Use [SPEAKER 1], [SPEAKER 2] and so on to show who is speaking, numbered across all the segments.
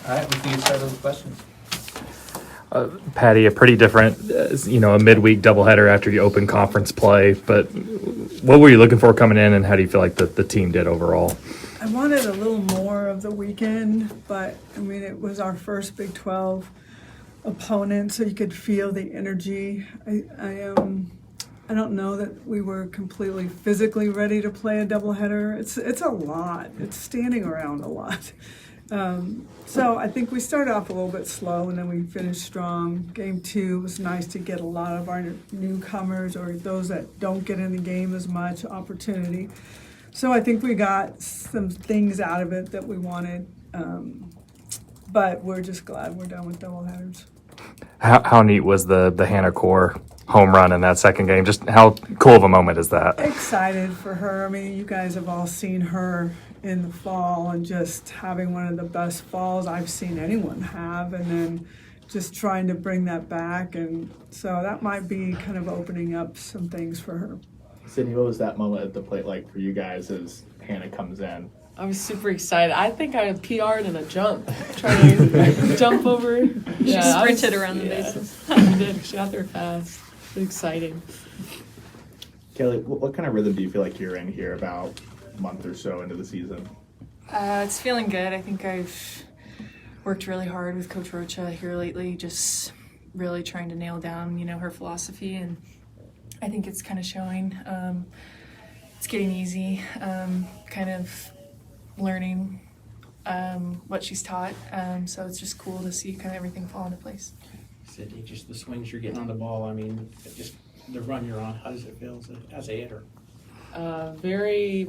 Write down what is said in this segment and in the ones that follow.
[SPEAKER 1] All right, we can get started with questions.
[SPEAKER 2] Patty, a pretty different, a midweek doubleheader after you open conference play. But what were you looking for coming in, and how do you feel like the team did overall?
[SPEAKER 3] I wanted a little more of the weekend, but it was our first Big 12 opponent, so you could feel the energy. I don't know that we were completely physically ready to play a doubleheader. It's a lot. It's standing around a lot. So I think we started off a little bit slow, and then we finished strong. Game 2 was nice to get a lot of our newcomers or those that don't get in the game as much opportunity. So I think we got some things out of it that we wanted, but we're just glad we're done with doubleheaders.
[SPEAKER 2] How neat was the Hannah Core home run in that second game? Just how cool of a moment is that?
[SPEAKER 3] Excited for her. You guys have all seen her in the fall, and just having one of the best falls I've seen anyone have, and then just trying to bring that back. And so that might be kind of opening up some things for her.
[SPEAKER 4] Cydney, what was that moment at the plate like for you guys as Hannah comes in?
[SPEAKER 5] I was super excited. I think I PR'd in a jump, trying to jump over.
[SPEAKER 6] She sprinted around the bases.
[SPEAKER 5] She did. She got there fast. It was exciting.
[SPEAKER 4] Kelly, what kind of rhythm do you feel like you're in here about a month or so into the season?
[SPEAKER 6] It's feeling good. I think I've worked really hard with Coach Rocha here lately, just really trying to nail down, her philosophy, and I think it's kind of showing. It's getting easy, kind of learning what she's taught, so it's just cool to see kind of everything fall into place.
[SPEAKER 1] Cydney, just the swings you're getting on the ball, just the run you're on, how does it feel as a hitter?
[SPEAKER 5] Very,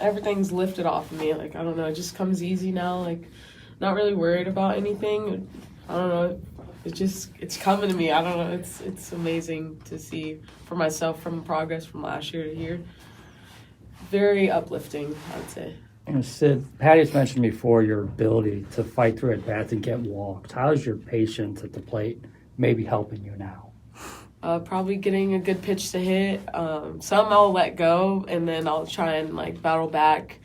[SPEAKER 5] everything's lifted off of me. I don't know, it just comes easy now. Not really worried about anything. I don't know. It's coming to me. I don't know. It's amazing to see for myself from progress from last year to here. Very uplifting, I would say.
[SPEAKER 7] Sid, Patty's mentioned before your ability to fight through at bats and get walks. How's your patience at the plate maybe helping you now?
[SPEAKER 5] Probably getting a good pitch to hit. Some I'll let go, and then I'll try and battle back,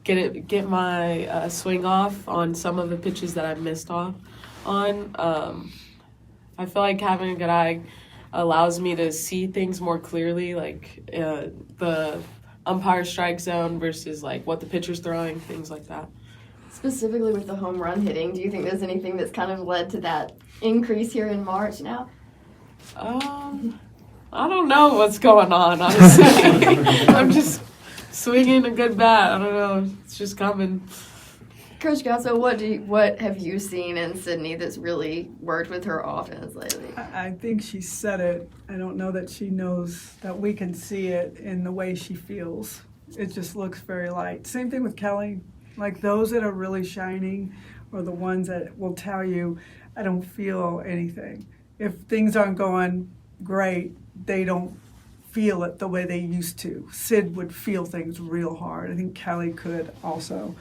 [SPEAKER 5] get my swing off on some of the pitches that I've missed off on. I feel like having a good eye allows me to see things more clearly, the umpire strike zone versus what the pitcher's throwing, things like that.
[SPEAKER 8] Specifically with the home run hitting, do you think there's anything that's kind of led to that increase here in March now?
[SPEAKER 5] I don't know what's going on, honestly. I'm just swinging a good bat. I don't know. It's just coming.
[SPEAKER 8] Coach Gasso, what have you seen in Cydney that's really worked with her offense lately?
[SPEAKER 3] I think she said it. I don't know that she knows that we can see it in the way she feels. It just looks very light. Same thing with Kelly. Those that are really shining are the ones that will tell you, I don't feel anything. If things aren't going great, they don't feel it the way they used to. Sid would feel things real hard. I think Kelly could also.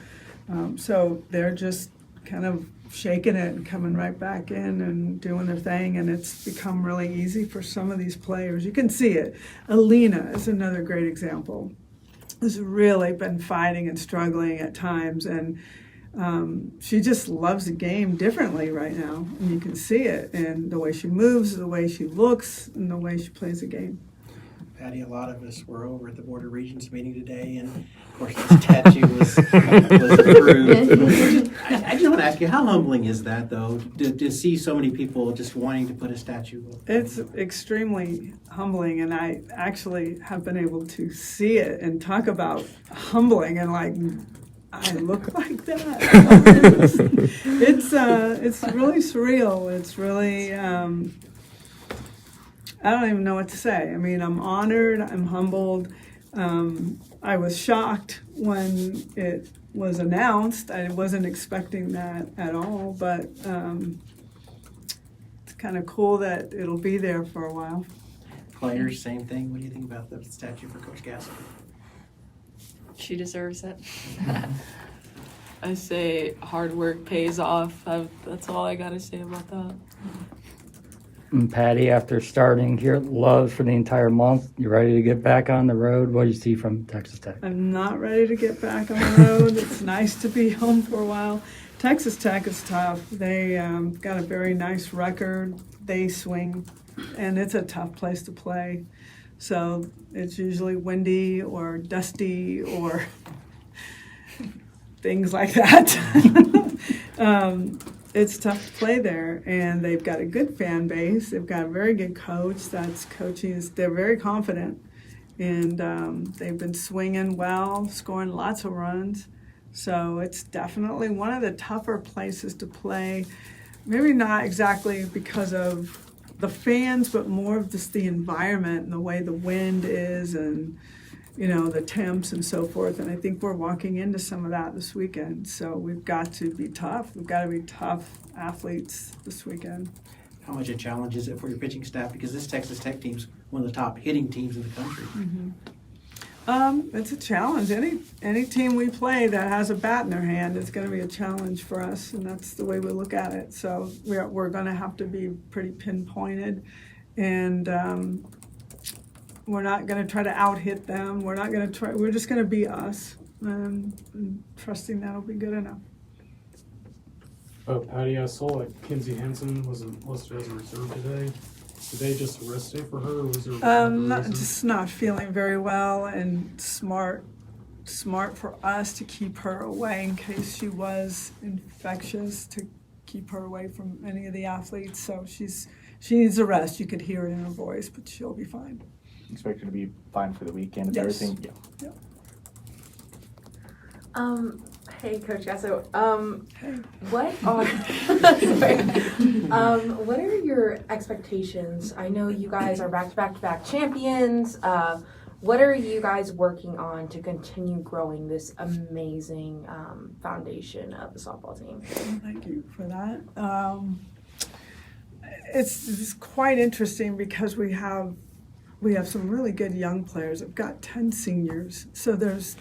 [SPEAKER 3] So they're just kind of shaking it and coming right back in and doing their thing, and it's become really easy for some of these players. You can see it. Alina is another great example. Has really been fighting and struggling at times, and she just loves the game differently right now, and you can see it in the way she moves, the way she looks, and the way she plays the game.
[SPEAKER 1] Patty, a lot of us were over at the Board of Regents meeting today, and of course this statue was approved. I just want to ask you, how humbling is that, though, to see so many people just wanting to put a statue up?
[SPEAKER 3] It's extremely humbling, and I actually have been able to see it and talk about humbling and I look like that. It's really surreal. It's really. I don't even know what to say. I'm honored. I'm humbled. I was shocked when it was announced. I wasn't expecting that at all, but it's kind of cool that it'll be there for a while.
[SPEAKER 1] Players, same thing. What do you think about the statue for Coach Gasso?
[SPEAKER 6] She deserves it.
[SPEAKER 5] I say hard work pays off. That's all I got to say about that.
[SPEAKER 7] And Patty, after starting here at Love for the entire month, you ready to get back on the road? What do you see from Texas Tech?
[SPEAKER 3] I'm not ready to get back on the road. It's nice to be home for a while. Texas Tech is tough. They got a very nice record. They swing, and it's a tough place to play. So it's usually windy or dusty or things like that. It's tough to play there, and they've got a good fan base. They've got a very good coach that's coaching. They're very confident, and they've been swinging well, scoring lots of runs. So it's definitely one of the tougher places to play. Maybe not exactly because of the fans, but more of just the environment and the way the wind is and, you know, the temps and so forth. And I think we're walking into some of that this weekend. So we've got to be tough. We've got to be tough athletes this weekend.
[SPEAKER 1] How much a challenge is it for your pitching staff? Because this Texas Tech team's one of the top hitting teams in the country.
[SPEAKER 3] It's a challenge. Any team we play that has a bat in their hand is going to be a challenge for us, and that's the way we look at it. So we're going to have to be pretty pinpointed, and we're not going to try to out-hit them. We're not going to try. We're just going to be us, and trusting that'll be good enough.
[SPEAKER 9] Patty, I saw that Kinsey Hansen wasn't listed as a reserve today. Did they just rest day for her, or was there
[SPEAKER 3] Just not feeling very well, and smart for us to keep her away in case she was infectious, to keep her away from any of the athletes. So she needs a rest. You could hear it in her voice, but she'll be fine.
[SPEAKER 4] Expect her to be fine for the weekend and
[SPEAKER 3] Yes.
[SPEAKER 4] everything? Yeah.
[SPEAKER 10] Hey, Coach Gasso.
[SPEAKER 3] Hey.
[SPEAKER 10] What are what are your expectations? I know you guys are back-to-back champions. What are you guys working on to continue growing this amazing foundation of the softball team?
[SPEAKER 3] Thank you for that. It's quite interesting because we have some really good young players. I've got 10 seniors, so there's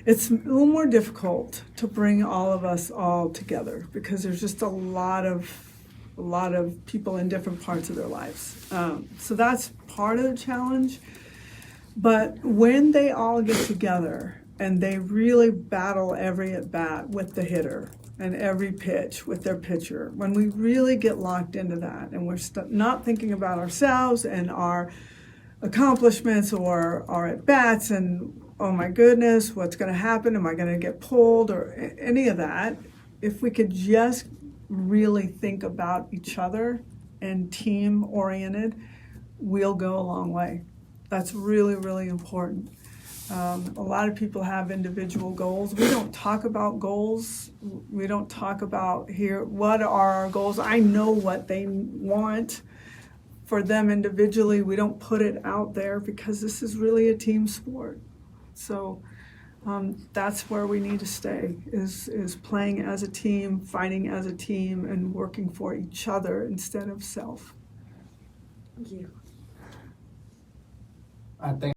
[SPEAKER 3] it's a little more difficult to bring all of us all together because there's just a lot of people in different parts of their lives. So that's part of the challenge. But when they all get together and they really battle every at bat with the hitter and every pitch with their pitcher, when we really get locked into that and we're not thinking about ourselves and our accomplishments or our at bats and, oh my goodness, what's going to happen? Am I going to get pulled or any of that? If we could just really think about each other and team oriented, we'll go a long way. That's really, really important. A lot of people have individual goals. We don't talk about goals. We don't talk about here, what are our goals? I know what they want for them individually. We don't put it out there because this is really a team sport. So that's where we need to stay, is playing as a team, fighting as a team, and working for each other instead of self.
[SPEAKER 10] Thank you.
[SPEAKER 11] I think